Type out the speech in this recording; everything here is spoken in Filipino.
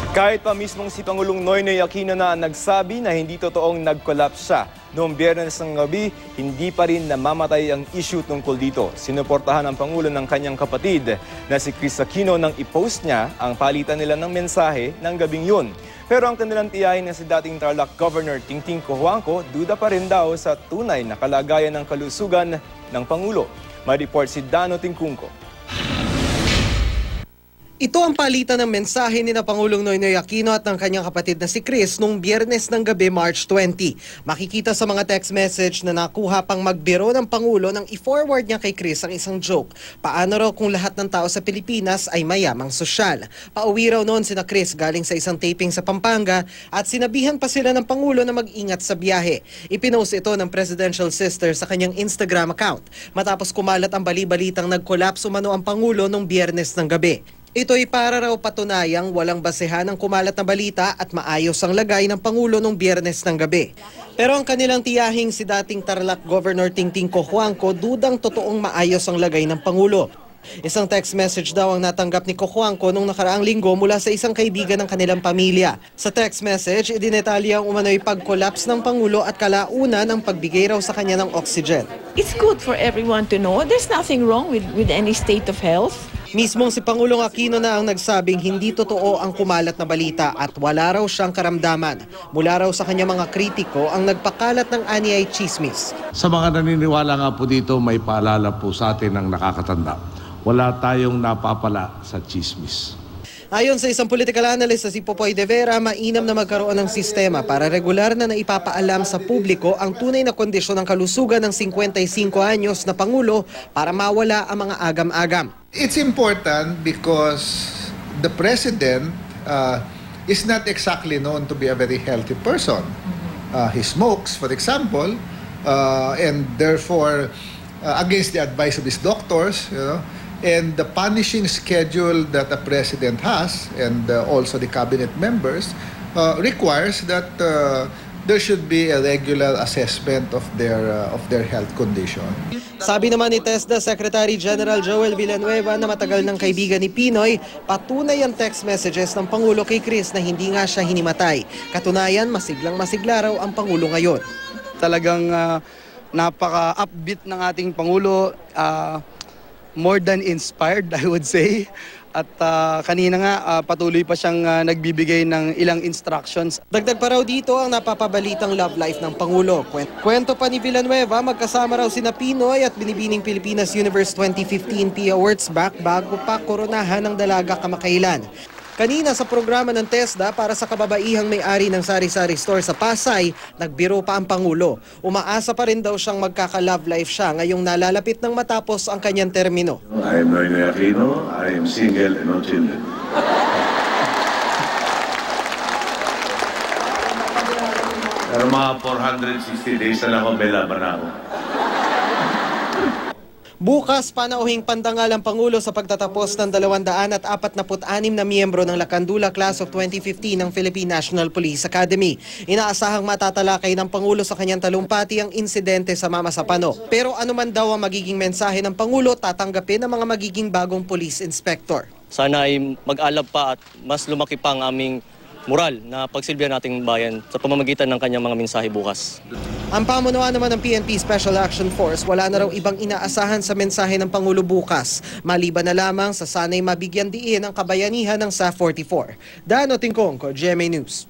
Kahit pa mismong si Pangulong Noynoy Aquino na nagsabi na hindi totoong nag-collapse siya noong Biyernes ng gabi, hindi pa rin namamatay ang issue tungkol dito. Sinuportahan ng Pangulo ng kanyang kapatid na si Chris Aquino nang i-post niya ang palitan nila ng mensahe ng gabing yun. Pero ang kanilang tiyahin na si dating Tarlac Governor Tingting Cojuangco, duda pa rin daw sa tunay na kalagayan ng kalusugan ng Pangulo. May report si Dano Tingkungco. Ito ang palitan ng mensahe ni na Pangulong Noynoy Aquino at ng kanyang kapatid na si Chris noong Biyernes ng gabi, March 20. Makikita sa mga text message na nakuha pang magbiro ng Pangulo nang i-forward niya kay Chris ang isang joke. Paano raw kung lahat ng tao sa Pilipinas ay mayamang sosyal? Pauwi raw noon sina Chris galing sa isang taping sa Pampanga at sinabihan pa sila ng Pangulo na mag-ingat sa biyahe. Ipinost ito ng presidential sister sa kanyang Instagram account matapos kumalat ang bali-balitang nag-collapse umano ang Pangulo noong Biyernes ng gabi. Ito'y para raw patunayang walang basehan ang kumalat na balita at maayos ang lagay ng Pangulo noong Biyernes ng gabi. Pero ang kanilang tiyahing si dating Tarlac Governor Tingting Cojuangco dudang totoong maayos ang lagay ng Pangulo. Isang text message daw ang natanggap ni Cojuangco nung nakaraang linggo mula sa isang kaibigan ng kanilang pamilya. Sa text message, idinetalya ang umano'y pag-collapse ng Pangulo at kalaunan ang pagbigay raw sa kanya ng oxygen. It's good for everyone to know there's nothing wrong with any state of health. Mismong si Pangulong Aquino na ang nagsabing hindi totoo ang kumalat na balita at wala raw siyang karamdaman. Mula raw sa kanya mga kritiko ang nagpakalat ng ani ay chismis. Sa mga naniniwala nga po dito, may paalala po sa atin ng nakakatanda. Wala tayong napapala sa chismis. Ayon sa isang political analyst na si Popoy De Vera, mainam na magkaroon ng sistema para regular na naipapaalam sa publiko ang tunay na kondisyon ng kalusugan ng 55 anyos na Pangulo para mawala ang mga agam-agam. It's important because the President is not exactly known to be a very healthy person. He smokes, for example, and therefore, against the advice of his doctors, and the punishing schedule that the President has, and also the cabinet members, requires that there should be a regular assessment of their health condition. Sabi naman ni TESDA Secretary General Joel Villanueva na matagal ng kaibigan ni Pinoy, patunay ang text messages ng Pangulo kay Chris na hindi nga siya hinimatay. Katunayan, masiglang-masigla raw ang Pangulo ngayon. Talagang napaka-upbeat ng ating Pangulo, more than inspired, I would say. At kanina nga, patuloy pa siyang nagbibigay ng ilang instructions. Dagdag pa raw dito ang napapabalitang love life ng Pangulo. Kwento pa ni Villanueva, magkasama raw sina Pinoy at Binibining Pilipinas Universe 2015 P Awards bago pa koronahan ng dalaga kamakailan. Kanina sa programa ng TESDA para sa kababaihang may-ari ng sari-sari store sa Pasay, nagbiro pa ang Pangulo. Umaasa pa rin daw siyang magkaka-love life siya ngayong nalalapit ng matapos ang kanyang termino. I am Noynoy Aquino. I am single and no children. Pero mga 460 days na lang ako, may laban na ako. Bukas, panauhing pandangal ang Pangulo sa pagtatapos ng 246 na miyembro ng Lakandula Class of 2015 ng Philippine National Police Academy. Inaasahang matatalakay ng Pangulo sa kanyang talumpati ang insidente sa Mama Sapano. Pero anuman daw ang magiging mensahe ng Pangulo, tatanggapin ng mga magiging bagong police inspector. Sana ay mag-alab pa at mas lumaki pa ang aming moral na pagsilbihan nating bayan sa pamamagitan ng kanyang mga mensahe bukas. Ang pamunuan naman ng PNP Special Action Force, wala na raw ibang inaasahan sa mensahe ng Pangulo bukas. Maliban na lamang sa sanay mabigyan diin ang kabayanihan ng SA 44. Dano Tingkongco, GMA News.